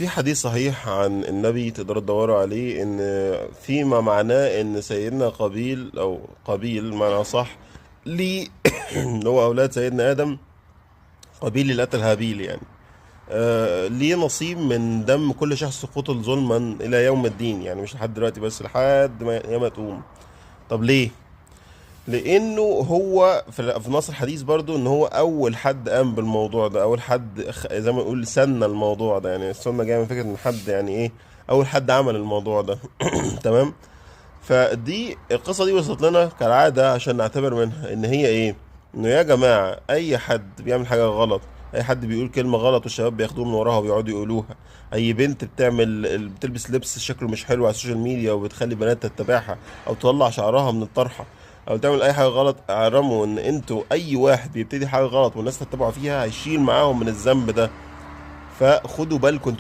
في حديث صحيح عن النبي تقدروا تدوروا عليه ان فيما معناه ان سيدنا قابيل او قابيل معنى صح ليه اللي هو اولاد سيدنا ادم. قابيل اللي قتل هابيل يعني. ليه نصيب من دم كل شخص قتل ظلما الى يوم الدين، يعني مش لحد دلوقتي بس لحد ما تقوم. طب ليه؟ لانه هو في نص الحديث برضو ان هو اول حد قام بالموضوع ده، اول حد زي ما نقول سن الموضوع ده، يعني السنه جايه من فكره ان حد يعني ايه اول حد عمل الموضوع ده. تمام. فدي القصه دي وصلت لنا كالعاده عشان نعتبر منها ان هي ايه، انه يا جماعه اي حد بيعمل حاجه غلط، اي حد بيقول كلمه غلط والشباب بياخدوه من وراها وبيقعدوا يقولوها، اي بنت بتلبس لبس شكله مش حلو على السوشيال ميديا وبتخلي بنات تتبعها، او تطلع شعرها من الطرحه، او تعمل اي حاجه غلط، اعرموا ان انتوا اي واحد بيبتدي حاجه غلط والناس تتبعوا فيها هيشيل معاهم من الذنب ده. فخدوا بالكم.